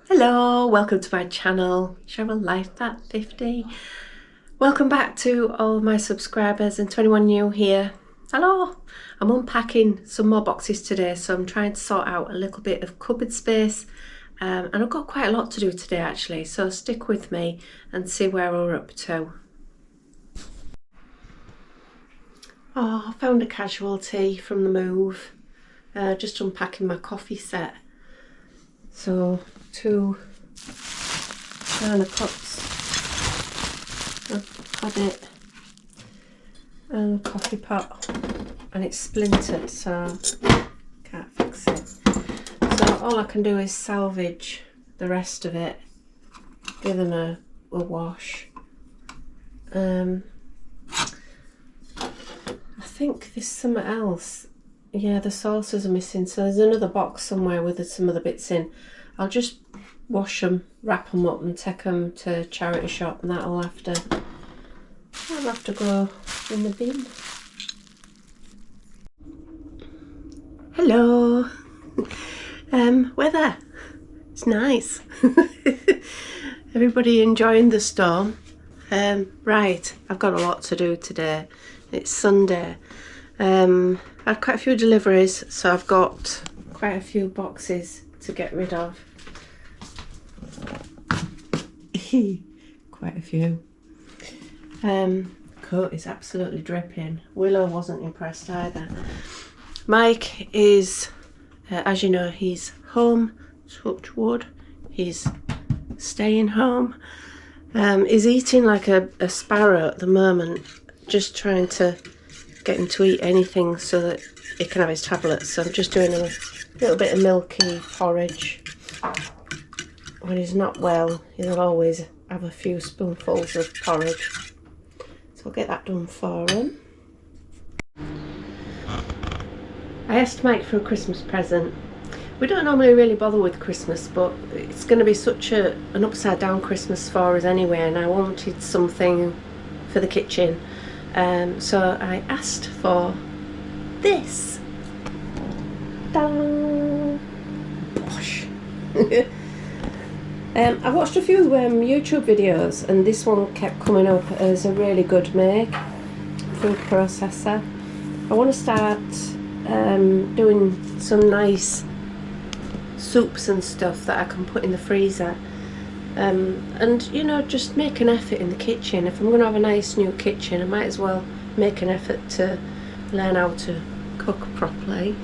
Hello, welcome to my channel, Cheryl Life at 50. Welcome back to all my subscribers and 21 new here. Hello, I'm unpacking some more boxes today, so I'm trying to sort out a little bit of cupboard space. And I've got quite a lot to do today actually, so stick with me and see where we're up to. Oh, I found a casualty from the move. Just unpacking my coffee set. So, 2 china cups, I've had it, and a coffee pot, and it's splintered, so can't fix it. So all I can do is salvage the rest of it, give them a wash. I think there's something else. Yeah, the saucers are missing, so there's another box somewhere with some other bits in. I'll just wash them, wrap them up and take them to charity shop, and that'll have to go in the bin. Hello. Weather. It's nice. Everybody enjoying the storm? Right, I've got a lot to do today. It's Sunday. I had quite a few deliveries, so I've got quite a few boxes to get rid of. Quite a few. Coat is absolutely dripping. Willow wasn't impressed either. Mike is, as you know, he's home, touch wood. He's staying home. He's eating like a sparrow at the moment, just trying to get him to eat anything so that he can have his tablets. So I'm just doing a little bit of milky porridge. When he's not well, he'll always have a few spoonfuls of porridge. So I'll get that done for him. I asked Mike for a Christmas present. We don't normally really bother with Christmas, but it's going to be such an upside down Christmas for us anyway, and I wanted something for the kitchen. So I asked for this. Ta-da! Bosh. I watched a few YouTube videos, and this one kept coming up as a really good make. Food processor. I want to start doing some nice soups and stuff that I can put in the freezer. And you know, just make an effort in the kitchen. If I'm going to have a nice new kitchen, I might as well make an effort to learn how to cook properly.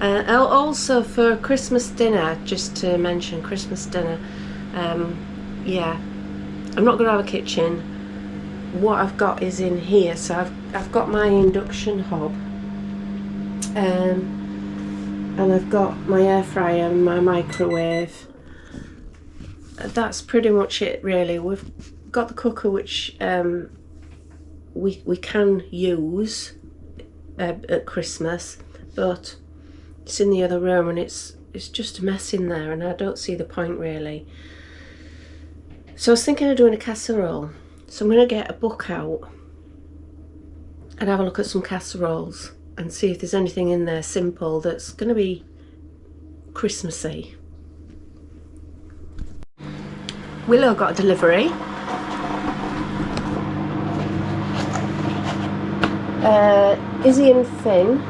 Also for Christmas dinner, just to mention Christmas dinner, yeah, I'm not going to have a kitchen. What I've got is in here. So I've got my induction hob, and I've got my air fryer and my microwave. That's pretty much it really. We've got the cooker, which we can use at Christmas, but it's in the other room and it's just a mess in there, and I don't see the point really. So I was thinking of doing a casserole. So I'm going to get a book out and have a look at some casseroles and see if there's anything in there simple that's going to be Christmassy. Willow got a delivery. Izzy and Finn.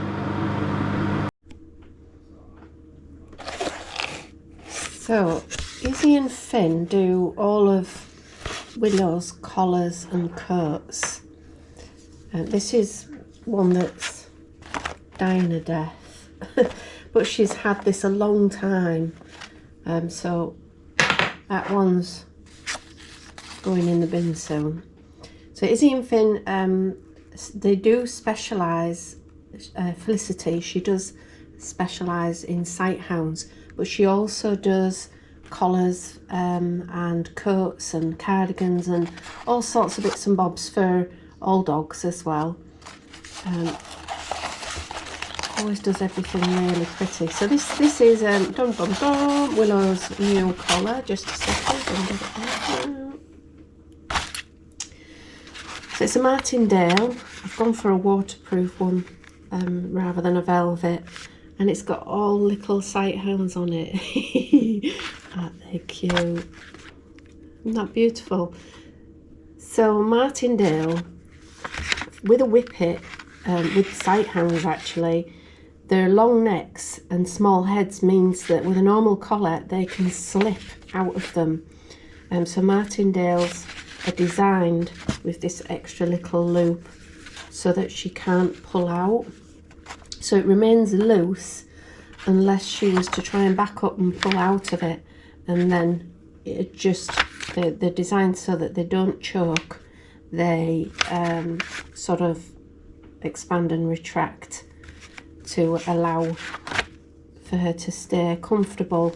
So Izzy and Finn do all of Willow's collars and coats. This is one that's dying a death, but she's had this a long time. So that one's going in the bin soon. So Izzy and Finn, they do specialise. Felicity, she does specialise in sight hounds, but she also does collars and coats and cardigans and all sorts of bits and bobs for all dogs as well. Always does everything really pretty. So this is dum dum dum, Willow's new collar. Just a second. So it's a Martindale. I've gone for a waterproof one rather than a velvet, and it's got all little sight hounds on it. Aren't they cute? Isn't that beautiful? So martingale with a whippet, with sight hangs actually, their long necks and small heads means that with a normal collar they can slip out of them. So martingales are designed with this extra little loop so that she can't pull out. So it remains loose unless she was to try and back up and pull out of it, and then it just, they're designed so that they don't choke. They sort of expand and retract to allow for her to stay comfortable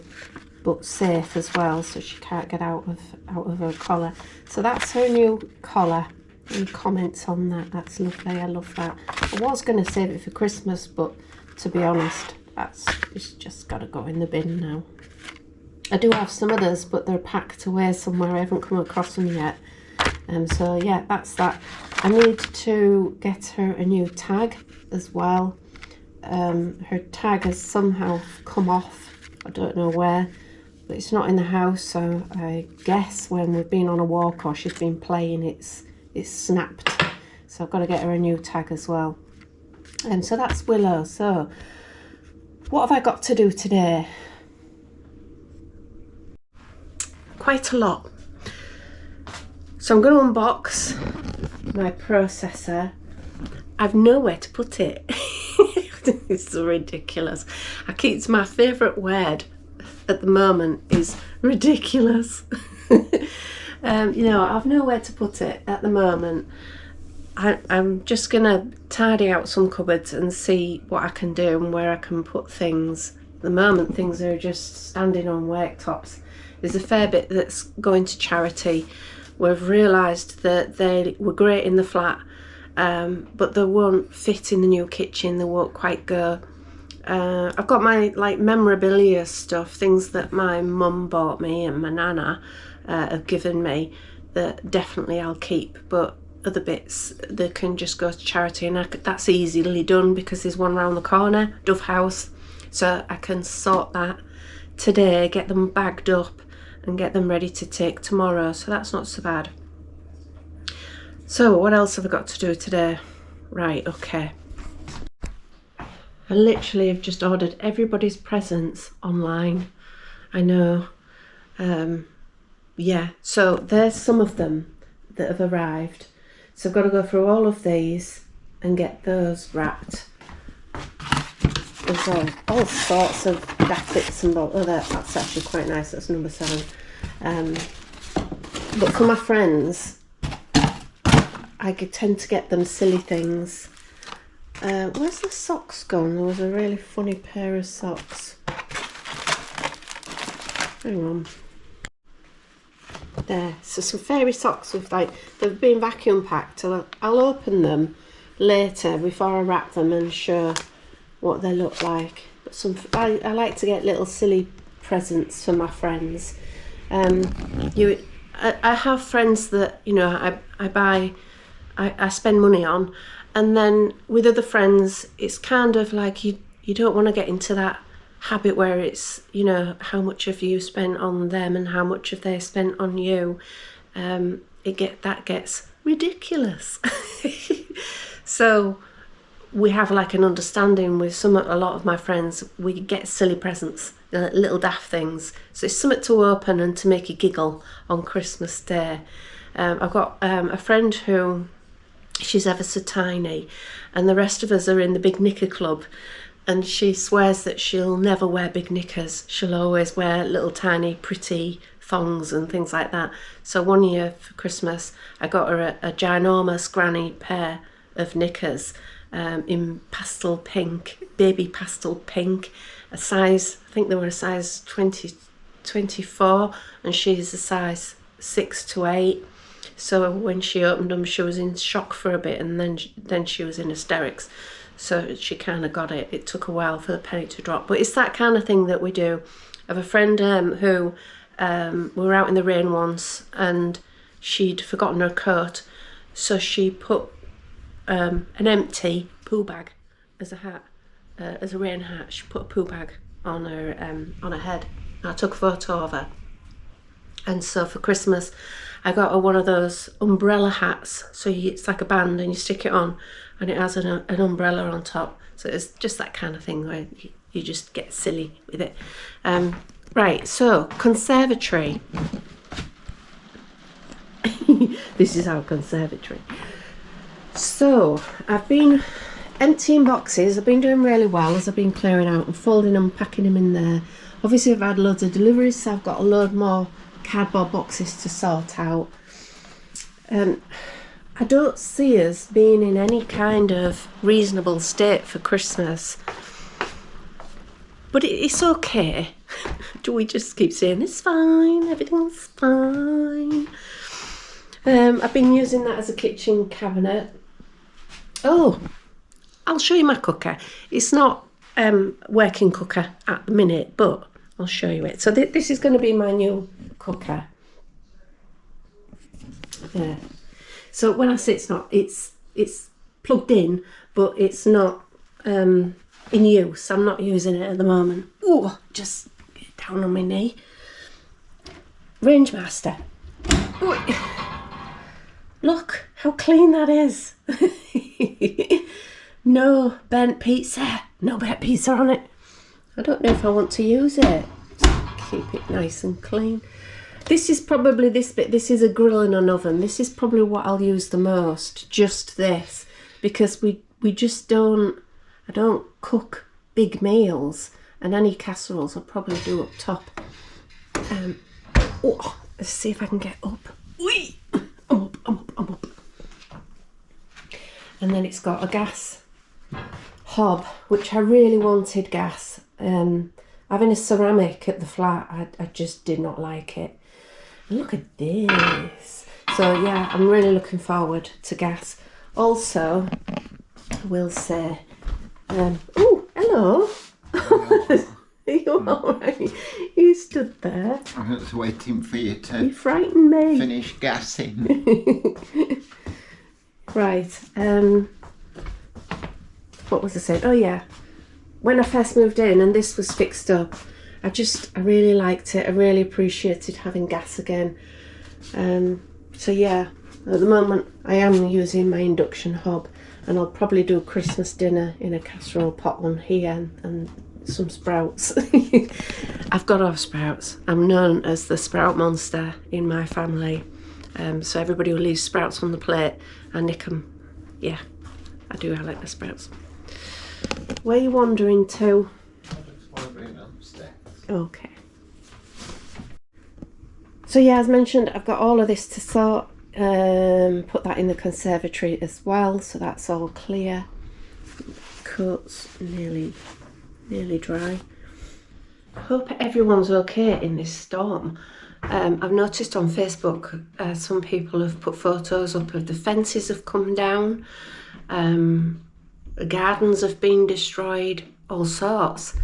but safe as well, so she can't get out of her collar. So that's her new collar. Any comments on that? That's lovely. I love that. I was going to save it for Christmas, but to be honest, it's just got to go in the bin now. I do have some others, but they're packed away somewhere. I haven't come across them yet. So yeah, that's that. I need to get her a new tag as well. Her tag has somehow come off. I don't know where, but it's not in the house. So I guess when we've been on a walk or she's been playing, it's snapped. So I've got to get her a new tag as well. And so that's Willow. So what have I got to do today? Quite a lot. So I'm going to unbox my processor. I've nowhere to put it. It's so ridiculous. It's my favourite word at the moment is ridiculous. You know, I've nowhere to put it at the moment. I'm just going to tidy out some cupboards and see what I can do and where I can put things. At the moment, things are just standing on worktops. There's a fair bit that's going to charity. We've realised that they were great in the flat, but they won't fit in the new kitchen. They won't quite go. I've got my memorabilia stuff, things that my mum bought me and my nana have given me that definitely I'll keep, but other bits they can just go to charity, and that's easily done because there's one round the corner, Dove House, so I can sort that today, get them bagged up and get them ready to take tomorrow, so that's not so bad. So what else have I got to do today? Right, okay, I literally have just ordered everybody's presents online. I know. Yeah, so there's some of them that have arrived. So I've got to go through all of these and get those wrapped. There's all sorts of baskets and that's actually quite nice. That's number 7. But for my friends, I tend to get them silly things. Where's the socks gone? There was a really funny pair of socks. Hang on. There, so some fairy socks with they've been vacuum packed. I'll open them later before I wrap them and show what they look like. But I like to get little silly presents for my friends. I have friends that, you know, I spend money on, and then with other friends it's kind of like you don't want to get into that habit where it's, you know, how much have you spent on them and how much have they spent on you. That gets ridiculous. So we have like an understanding with a lot of my friends. We get silly presents, little daft things, so it's something to open and to make you giggle on Christmas Day. I've got a friend who, she's ever so tiny, and the rest of us are in the big knicker club, and she swears that she'll never wear big knickers. She'll always wear little tiny pretty thongs and things like that. So one year for Christmas I got her a ginormous granny pair of knickers in pastel pink, baby pastel pink, a size, I think they were a size 24, and she's a size 6 to 8. So when she opened them, she was in shock for a bit, and then she was in hysterics. So she kind of got it. It took a while for the penny to drop. But it's that kind of thing that we do. I have a friend who we were out in the rain once, and she'd forgotten her coat. So she put an empty poo bag as a hat, as a rain hat. She put a poo bag on her head. I took a photo of her. And so for Christmas, I got her one of those umbrella hats. So it's like a band and you stick it on and it has an umbrella on top. So it's just that kind of thing where you just get silly with it. Right, so conservatory. This is our conservatory. So I've been emptying boxes. I've been doing really well as I've been clearing out and folding and packing them in there. Obviously I've had loads of deliveries, so I've got a load more cardboard boxes to sort out. I don't see us being in any kind of reasonable state for Christmas, but it's okay. Do we just keep saying it's fine, everything's fine? I've been using that as a kitchen cabinet. Oh, I'll show you my cooker. It's not working cooker at the minute, but I'll show you it. So this is going to be my new cooker. There. So when I say it's not, it's plugged in, but it's not in use. I'm not using it at the moment. Oh, just get down on my knee. Range Master. Ooh. Look how clean that is. No burnt pizza. No burnt pizza on it. I don't know if I want to use it. Keep it nice and clean. This is probably this bit. This is a grill and an oven. This is probably what I'll use the most. Just this. Because we just don't... I don't cook big meals. And any casseroles I'll probably do up top. Oh, let's see if I can get up. Whee! I'm up. And then it's got a gas hob, which I really wanted gas. Having a ceramic at the flat, I just did not like it. And look at this. So yeah, I'm really looking forward to gas. Also, I will say, oh, hello. Are you alright? You stood there. I was waiting for you to You frightened me. finish gassing. Right. What was I saying? Oh yeah. When I first moved in and this was fixed up, I really liked it. I really appreciated having gas again. So yeah, at the moment I am using my induction hob, and I'll probably do Christmas dinner in a casserole pot one here and some sprouts. I've got to have sprouts. I'm known as the sprout monster in my family. So everybody who leaves sprouts on the plate, I nick them. Yeah, I like the sprouts. Where are you wandering to? I just wandering upstairs. Okay. So yeah, as mentioned, I've got all of this to sort. Put that in the conservatory as well, so that's all clear. Coat's nearly dry. Hope everyone's okay in this storm. I've noticed on Facebook some people have put photos up of the fences have come down, the gardens have been destroyed, all sorts.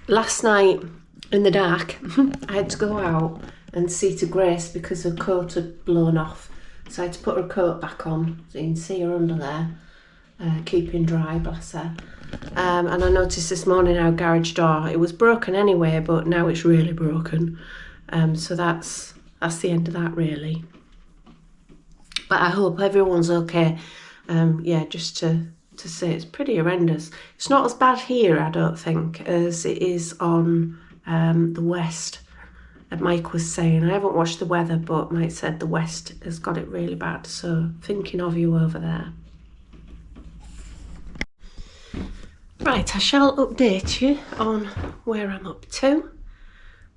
Last night in the dark I had to go out and see to Grace because her coat had blown off, so I had to put her coat back on so you can see her under there, keeping dry, bless her. And I noticed this morning our garage door, it was broken anyway, but now it's really broken. So that's the end of that really. But I hope everyone's okay. Yeah, just to say it's pretty horrendous. It's not as bad here, I don't think, as it is on the west. Mike was saying, I haven't watched the weather, but Mike said the west has got it really bad. So thinking of you over there. Right, I shall update you on where I'm up to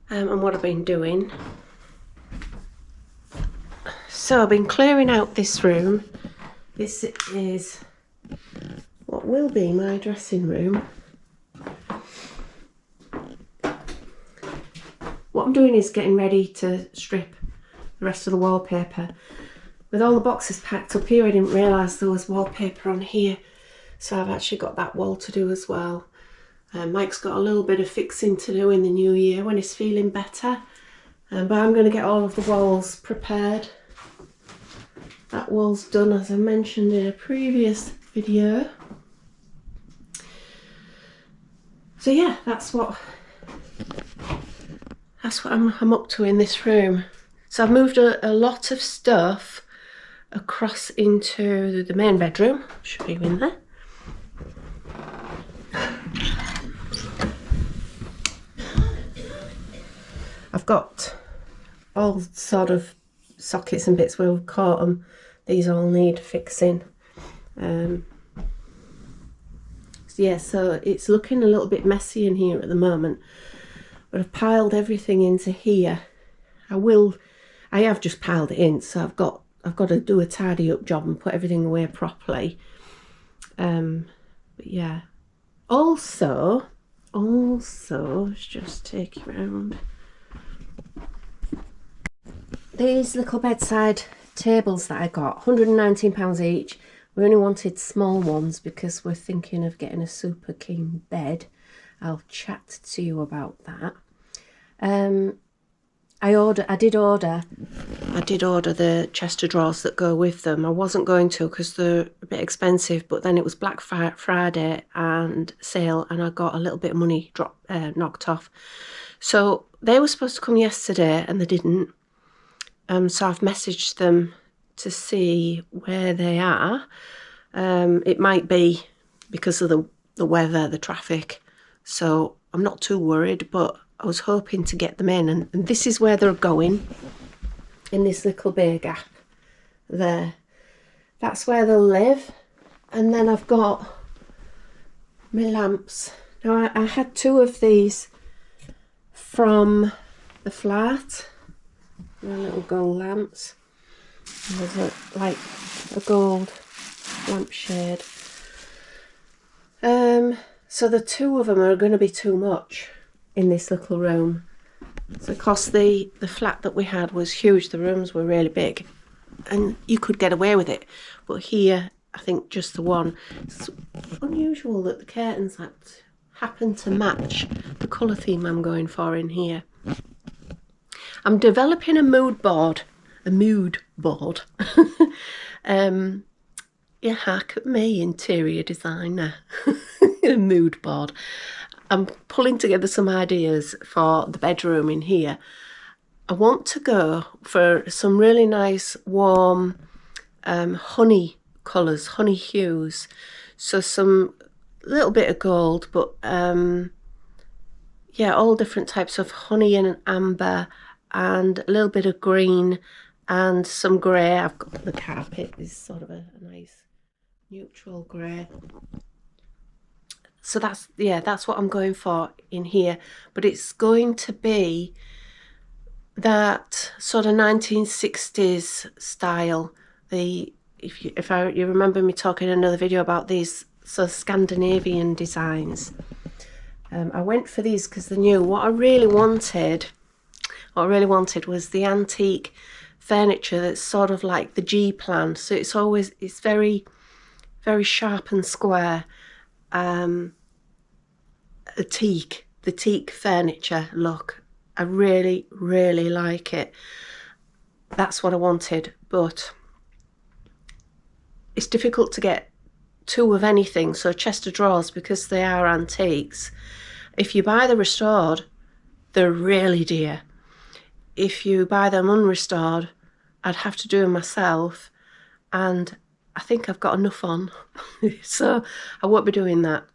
and what I've been doing. So I've been clearing out this room. This is what will be my dressing room. What I'm doing is getting ready to strip the rest of the wallpaper. With all the boxes packed up here, I didn't realise there was wallpaper on here. So I've actually got that wall to do as well. Mike's got a little bit of fixing to do in the new year when he's feeling better. But I'm going to get all of the walls prepared. That wall's done, as I mentioned in a previous video. So yeah, that's what that's what I'm up to in this room. So I've moved a lot of stuff across into the main bedroom. Should be in there. I've got all sort of sockets and bits where we've caught them. These all need fixing. Yeah, so it's looking a little bit messy in here at the moment, but I've piled everything into here. I have just piled it in, so I've got to do a tidy up job and put everything away properly. But yeah, also let's just take you around. These little bedside tables that I got, £119 each. We only wanted small ones because we're thinking of getting a super king bed. I'll chat to you about that. I did order the chest of drawers that go with them. I wasn't going to because they're a bit expensive, but then it was Black Friday and sale, and I got a little bit of money knocked off. So they were supposed to come yesterday and they didn't. So I've messaged them to see where they are. It might be because of the weather, the traffic, so I'm not too worried, but I was hoping to get them in, and this is where they're going, in this little bay gap there. That's where they'll live. And then I've got my lamps. Now I had 2 of these from the flat, my little gold lamps. There's like a gold lampshade. So the 2 of them are going to be too much in this little room. So because the flat that we had was huge, the rooms were really big and you could get away with it, but here I think just the one. It's unusual that the curtains happen to match the colour theme I'm going for in here. I'm developing a mood board. Yeah, heck at me, interior designer. A mood board. I'm pulling together some ideas for the bedroom in here. I want to go for some really nice warm honey colours, honey hues. So some little bit of gold, but yeah, all different types of honey and amber, and a little bit of green and some grey. I've got the carpet is sort of a nice neutral grey. So that's what I'm going for in here, but it's going to be that sort of 1960s style. You remember me talking in another video about these sort of Scandinavian designs. I went for these because they knew what I really wanted. What I really wanted was the antique furniture that's sort of like the G plan. So it's very, very sharp and square. The teak furniture look. I really, really like it. That's what I wanted, but it's difficult to get 2 of anything. So a chest of drawers, because they are antiques, if you buy the restored, they're really dear. If you buy them unrestored, I'd have to do them myself, and I think I've got enough on. So I won't be doing that.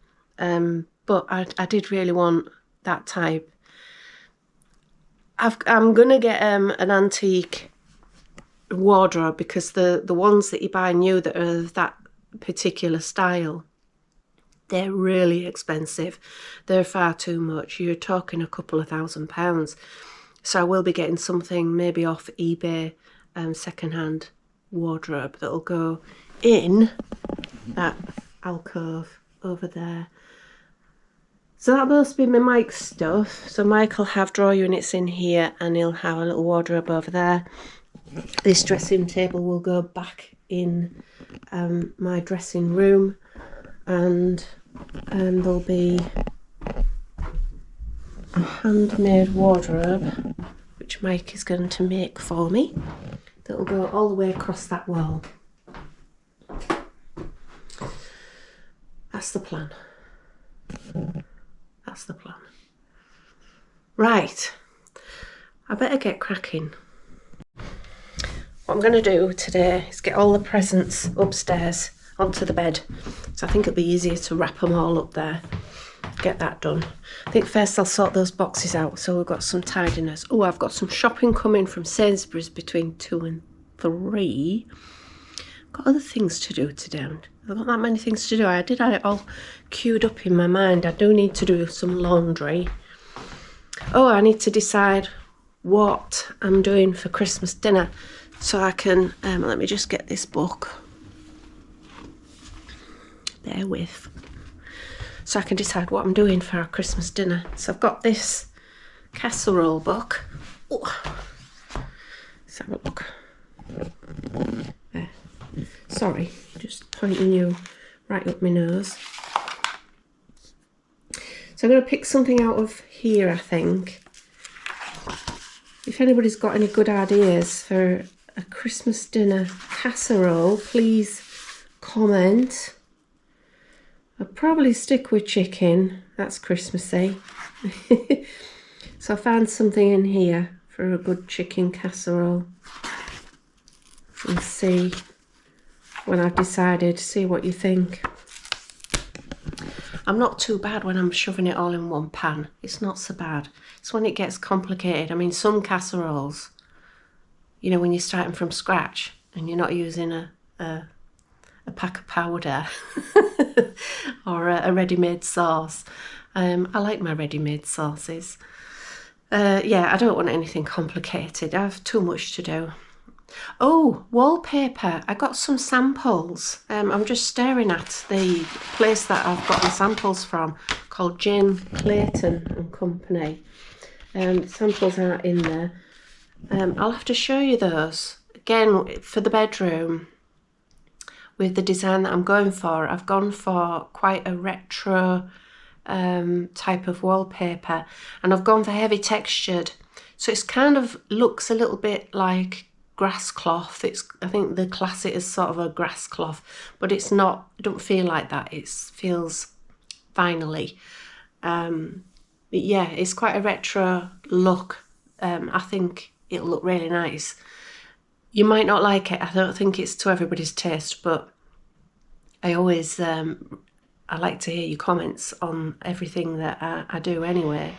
But I did really want that type. I'm going to get an antique wardrobe, because the ones that you buy new that are that particular style, they're really expensive. They're far too much. You're talking a couple of £1,000. So I will be getting something maybe off eBay, second-hand wardrobe that'll go in that alcove over there. So that must be my Mike's stuff. So Mike will have drawer units in here, and he'll have a little wardrobe over there. This dressing table will go back in my dressing room, and there'll be a handmade wardrobe which Mike is going to make for me, that'll go all the way across that wall. That's the plan. That's the plan. Right, I better get cracking. What I'm going to do today is get all the presents upstairs onto the bed. So I think it'll be easier to wrap them all up there. Get that done. I think first I'll sort those boxes out so we've got some tidiness. Oh, I've got some shopping coming from Sainsbury's between 2 and 3. Got other things to do today. I've got that many things to do. I did have it all queued up in my mind. I do need to do some laundry. Oh, I need to decide what I'm doing for Christmas dinner. So I can, let me just get this book. Bear with. So I can decide what I'm doing for our Christmas dinner. So I've got this casserole book. Oh. Let's have a look. There. Sorry, just pointing you right up my nose. So I'm going to pick something out of here, I think. If anybody's got any good ideas for a Christmas dinner casserole, please comment. I'll probably stick with chicken. That's Christmassy. So I found something in here for a good chicken casserole. And see when I've decided, see what you think. I'm not too bad when I'm shoving it all in one pan. It's not so bad. It's when it gets complicated. I mean, some casseroles, you know, when you're starting from scratch and you're not using a pack of powder or a ready-made sauce. I like my ready-made sauces. Yeah, I don't want anything complicated. I have too much to do. Oh, wallpaper. I got some samples. I'm just staring at the place that I've gotten samples from, called Jane Clayton and Company. Samples aren't in there. I'll have to show you those. Again, for the bedroom, with the design that I'm going for, I've gone for quite a retro type of wallpaper, and I've gone for heavy textured. So it's kind of looks a little bit like grass cloth. I think the class it is sort of a grass cloth, but it's not. I don't feel like that. It feels vinyl-y. Yeah, it's quite a retro look. I think it'll look really nice. You might not like it. I don't think it's to everybody's taste, but I always I like to hear your comments on everything that I do anyway.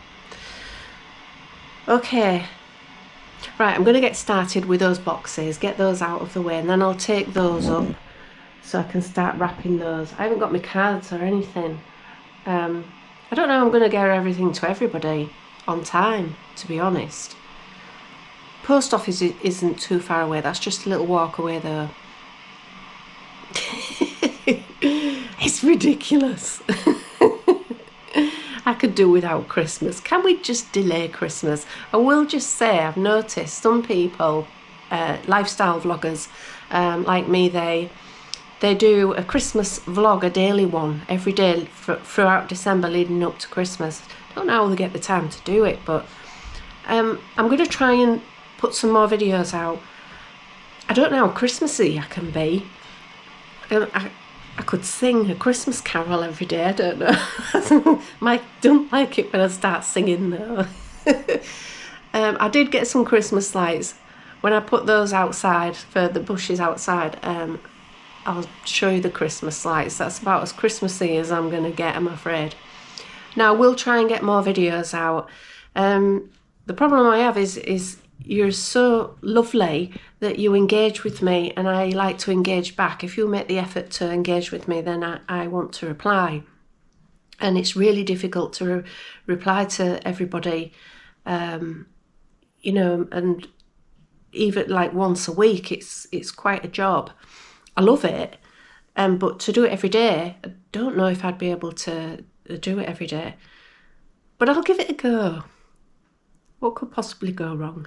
Okay. Right, I'm going to get started with those boxes, get those out of the way, and then I'll take those up so I can start wrapping those. I haven't got my cards or anything. I don't know I'm going to get everything to everybody on time, to be honest. Post office isn't too far away. That's just a little walk away though. It's ridiculous. I could do without Christmas. Can we just delay Christmas? I will just say I've noticed some people, lifestyle vloggers like me, they do a Christmas vlog, a daily one, every day throughout December leading up to Christmas. I don't know how they get the time to do it, but I'm going to try and put some more videos out. I don't know how Christmassy I can be. I could sing a Christmas carol every day, I don't know. I don't like it when I start singing though. I did get some Christmas lights. When I put those outside for the bushes outside, I'll show you the Christmas lights. That's about as Christmassy as I'm going to get, I'm afraid. Now, we'll try and get more videos out. The problem I have is you're so lovely that you engage with me, and I like to engage back. If you make the effort to engage with me, then I want to reply. And it's really difficult to reply to everybody, you know, and even like once a week, it's quite a job. I love it, but to do it every day, I don't know if I'd be able to do it every day. But I'll give it a go. What could possibly go wrong?